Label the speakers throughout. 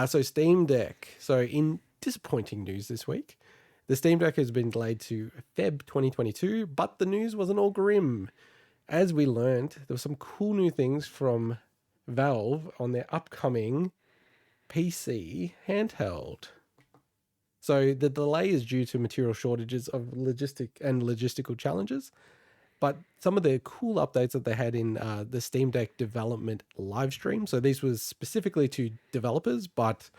Speaker 1: So Steam Deck. So in disappointing news this week, the Steam Deck has been delayed to Feb 2022, but the news wasn't all grim. As we learned, there were some cool new things from Valve on their upcoming PC handheld. So the delay is due to material shortages of logistical challenges. But some of the cool updates that they had in the Steam Deck development live stream. So these was specifically to developers, but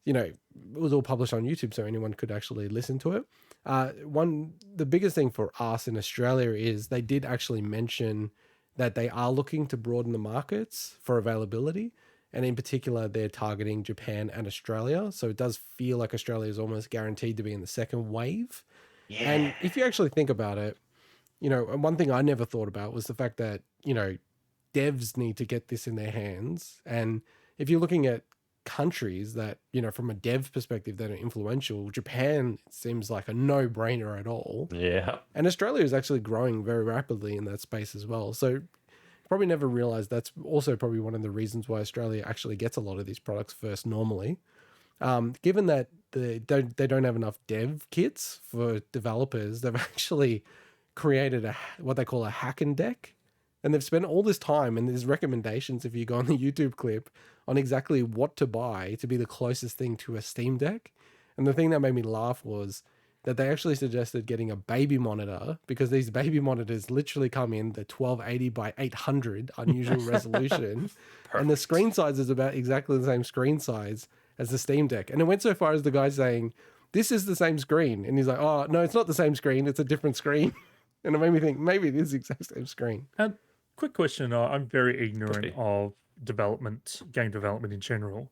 Speaker 1: it was all published on YouTube, so anyone could actually listen to it. The biggest thing for us in Australia is they did actually mention that they are looking to broaden the markets for availability. And in particular, they're targeting Japan and Australia. So it does feel like Australia is almost guaranteed to be in the second wave. Yeah. And if you actually think about it, and one thing I never thought about was the fact that, devs need to get this in their hands. And if you're looking at countries that, from a dev perspective that are influential, Japan seems like a no-brainer at all.
Speaker 2: Yeah.
Speaker 1: And Australia is actually growing very rapidly in that space as well. So probably never realized that's also probably one of the reasons why Australia actually gets a lot of these products first normally. Given that they don't have enough dev kits for developers, they've actually created what they call a Hackendeck. And they've spent all this time, and there's recommendations if you go on the YouTube clip on exactly what to buy to be the closest thing to a Steam Deck. And the thing that made me laugh was that they actually suggested getting a baby monitor, because these baby monitors literally come in the 1280 by 800 unusual resolution. And the screen size is about exactly the same screen size as the Steam Deck. And it went so far as the guy saying, this is the same screen. And he's like, oh, no, it's not the same screen. It's a different screen. And it made me think, maybe it is the exact same screen.
Speaker 3: Quick question. I'm very ignorant of game development in general.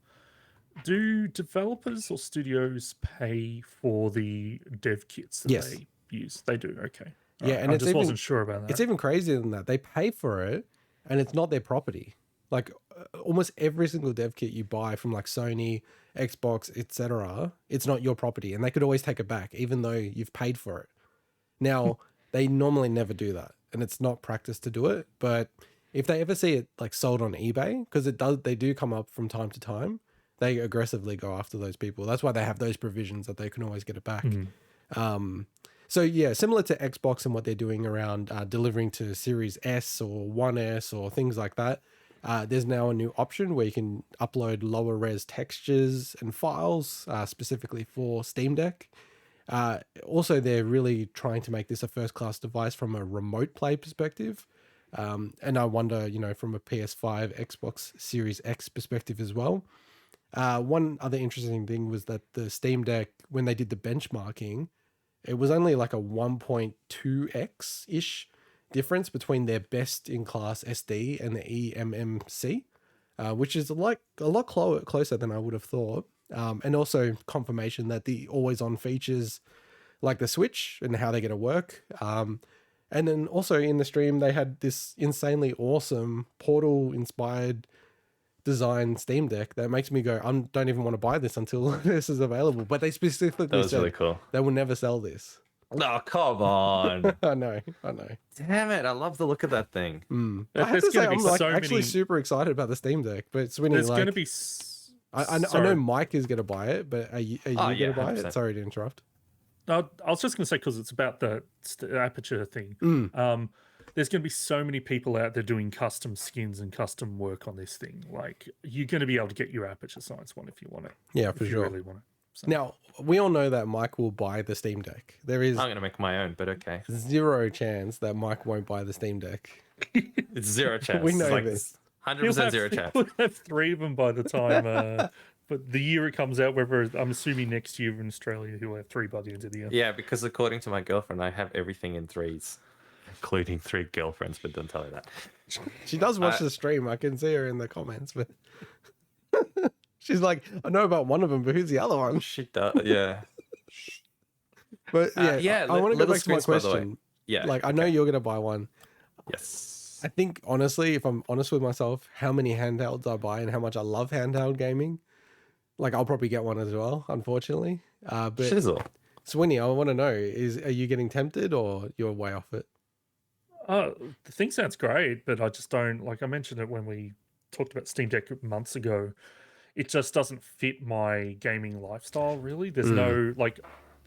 Speaker 3: Do developers or studios pay for the dev kits that they use? They do, okay.
Speaker 1: Yeah, and
Speaker 3: I just wasn't sure about that.
Speaker 1: It's even crazier than that. They pay for it, and it's not their property. Like almost every single dev kit you buy from like Sony, Xbox, etc., it's not your property, and they could always take it back, even though you've paid for it. Now, they normally never do that, and it's not practice to do it. But if they ever see it like sold on eBay, because they do come up from time to time, they aggressively go after those people. That's why they have those provisions that they can always get it back. So yeah, similar to Xbox and what they're doing around delivering to Series S or 1S or things like that. There's now a new option where you can upload lower res textures and files specifically for Steam Deck. Also, they're really trying to make this a first-class device from a remote play perspective. And I wonder, from a PS5, Xbox Series X perspective as well. One other interesting thing was that the Steam Deck, when they did the benchmarking, it was only like a 1.2x-ish difference between their best-in-class SD and the eMMC, which is like a lot closer than I would have thought. And also confirmation that the always-on features like the Switch and how they're going to work. And then also in the stream, they had this insanely awesome Portal-inspired design Steam Deck that makes me go, I don't even want to buy this until this is available. But they specifically said
Speaker 2: really cool.
Speaker 1: They will never sell this.
Speaker 2: Oh, come on.
Speaker 1: I know.
Speaker 2: Damn it. I love the look of that thing.
Speaker 1: I have to say, I'm actually super excited about the Steam Deck. But Swinny,
Speaker 3: there's going to be...
Speaker 1: I know Mike is going to buy it, but are you going to buy 100%. It? Sorry to interrupt.
Speaker 3: I was just going to say, because it's about the aperture thing. There's going to be so many people out there doing custom skins and custom work on this thing. Like, you're going to be able to get your aperture size one if you want it.
Speaker 1: Yeah, for sure.
Speaker 3: Really want it. So.
Speaker 1: Now, we all know that Mike will buy the Steam Deck. There is...
Speaker 2: I'm going to make my own, but okay.
Speaker 1: Zero chance that Mike won't buy the Steam Deck.
Speaker 2: It's zero chance.
Speaker 1: We know this.
Speaker 2: 100% zero chance.
Speaker 3: We'll have 3 of them by the time... but the year it comes out, whether I'm assuming next year in Australia, he'll have 3 by the end of the year.
Speaker 2: Yeah, because according to my girlfriend, I have everything in 3s. Including 3 girlfriends, but don't tell her that.
Speaker 1: She does watch the stream. I can see her in the comments, but she's like, I know about one of them, but who's the other one?
Speaker 2: She does, yeah.
Speaker 1: But yeah, I want to go back to my question.
Speaker 2: Yeah,
Speaker 1: like, I know you're going to buy one.
Speaker 2: Yes.
Speaker 1: I think, honestly, if I'm honest with myself, how many handhelds I buy and how much I love handheld gaming, like, I'll probably get one as well, unfortunately. But
Speaker 2: Shizzle.
Speaker 1: Swinny, I want to know, are you getting tempted or you're way off it?
Speaker 3: The thing sounds great, but I just don't, like I mentioned it when we talked about Steam Deck months ago. it just doesn't fit my gaming lifestyle. Really, there's no like,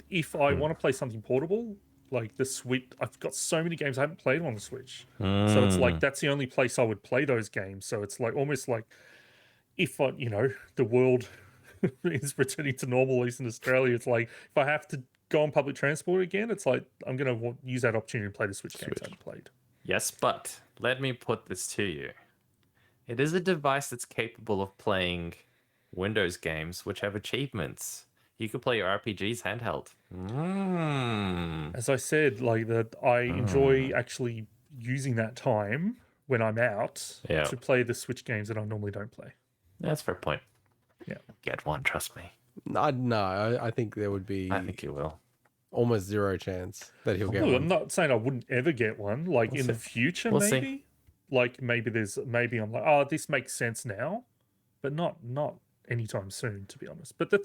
Speaker 3: if I want to play something portable, like the Switch, I've got so many games I haven't played on the Switch, so it's like that's the only place I would play those games. So it's like almost like if I, the world is returning to normal, at least in Australia, it's like if I have to go on public transport again, it's like I'm going to use that opportunity to play the Switch games I haven't played.
Speaker 2: Yes, but let me put this to you. It is a device that's capable of playing Windows games which have achievements. You could play your RPGs handheld.
Speaker 3: As I said, like that, I enjoy actually using that time when I'm out to play the Switch games that I normally don't play.
Speaker 2: That's a fair point.
Speaker 3: Yeah.
Speaker 2: Get one, trust me.
Speaker 1: No, I think there would be.
Speaker 2: I think you will.
Speaker 1: Almost zero chance that he'll get one.
Speaker 3: I'm not saying I wouldn't ever get one. Like in the future,
Speaker 2: We'll
Speaker 3: maybe.
Speaker 2: see.
Speaker 3: Like maybe I'm like, oh, this makes sense now, but not anytime soon, to be honest. But the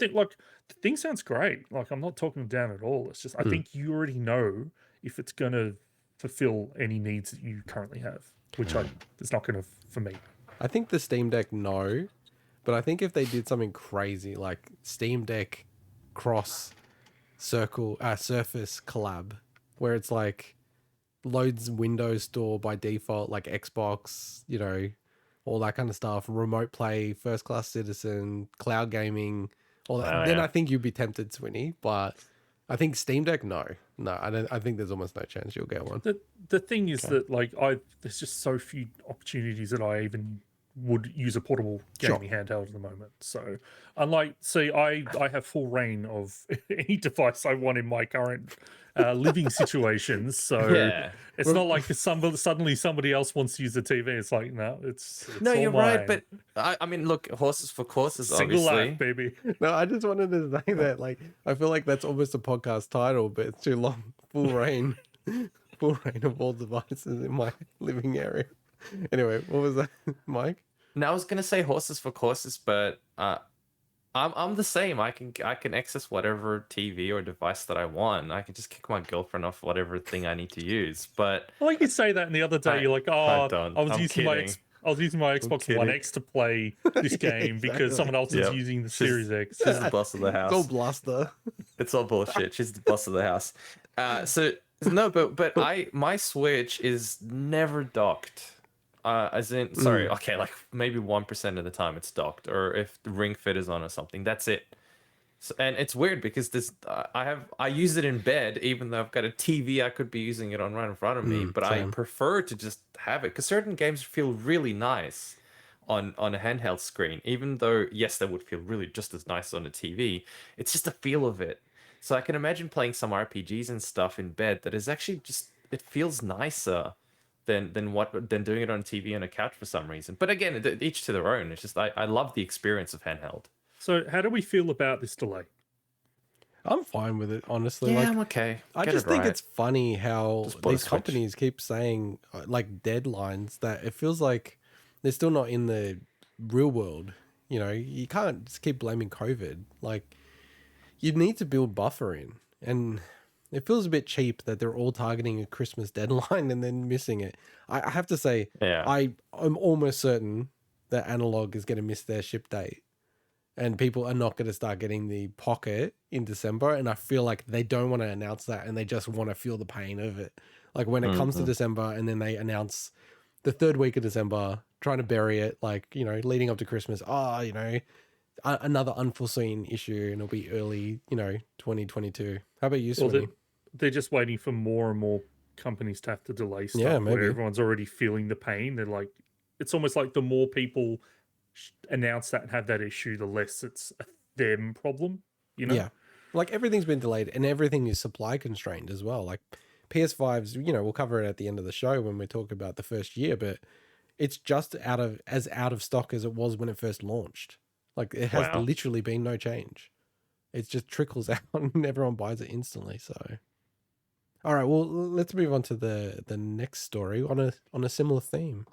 Speaker 3: thing sounds great. Like I'm not talking down at all. It's just I think you already know if it's gonna fulfill any needs that you currently have, which it's not gonna for me.
Speaker 1: I think the Steam Deck, no, but I think if they did something crazy like Steam Deck cross Surface collab, where it's like loads Windows Store by default, like Xbox, all that kind of stuff, remote play, first class citizen, cloud gaming, all that. Then I think you'd be tempted, Swinny. But I think Steam Deck, no, I don't. I think there's almost no chance you'll get one.
Speaker 3: The thing is that like there's just so few opportunities that I even would use a portable gaming handheld at the moment. So unlike, I have full reign of any device I want in my current living situations. So it's not like suddenly somebody else wants to use the TV. It's like, no, it's
Speaker 2: no,
Speaker 3: all
Speaker 2: you're
Speaker 3: mine.
Speaker 2: right. But I mean, look, horses for courses,
Speaker 3: Single
Speaker 2: obviously.
Speaker 3: life, baby.
Speaker 1: No, I just wanted to say that, like, I feel like that's almost a podcast title, but it's too long. Full reign of all devices in my living area. Anyway, what was that, Mike?
Speaker 2: Now I was gonna say horses for courses, but I'm the same. I can access whatever TV or device that I want. I can just kick my girlfriend off whatever thing I need to use. But
Speaker 3: I like you say that, and the other day you're like,
Speaker 2: I
Speaker 3: was using my Xbox One X to play this game because someone else is using the Series X.
Speaker 2: She's the boss of the house.
Speaker 1: It's all bluster.
Speaker 2: It's all bullshit. She's the boss of the house. But my Switch is never docked. Okay, like maybe 1% of the time it's docked, or if the Ring Fit is on or something, that's it. So, and it's weird because I use it in bed, even though I've got a TV I could be using it on right in front of me. But
Speaker 1: same.
Speaker 2: I prefer to just have it because certain games feel really nice on a handheld screen, even though yes, they would feel really just as nice on a TV. It's just the feel of it. So I can imagine playing some RPGs and stuff in bed that is actually it feels nicer than doing it on TV on a couch for some reason. But again, each to their own. It's just I love the experience of handheld.
Speaker 3: So how do we feel about this delay?
Speaker 1: I'm fine with it, honestly.
Speaker 2: Yeah,
Speaker 1: like,
Speaker 2: I'm okay.
Speaker 1: I just think it's funny how these
Speaker 2: Switch.
Speaker 1: companies keep saying like deadlines that it feels like they're still not in the real world. You can't just keep blaming COVID. Like, you need to build buffer in, and it feels a bit cheap that they're all targeting a Christmas deadline and then missing it. I have to say, I'm almost certain that Analog is going to miss their ship date, and people are not going to start getting the Pocket in December. And I feel like they don't want to announce that, and they just want to feel the pain of it. Like when it comes to December, and then they announce the third week of December, trying to bury it, like, leading up to Christmas. Another unforeseen issue, and it'll be early, 2022. How about you, Swinny?
Speaker 3: They're just waiting for more and more companies to have to delay stuff.
Speaker 1: Yeah, maybe.
Speaker 3: Where everyone's already feeling the pain. They're like, it's almost like the more people announce that and have that issue, the less it's a them problem.
Speaker 1: Yeah, like everything's been delayed, and everything is supply constrained as well. Like PS5s, we'll cover it at the end of the show when we talk about the first year, but it's just out of stock as it was when it first launched. Like, it has literally been no change. It just trickles out and everyone buys it instantly. So, all right, well, let's move on to the next story on a similar theme.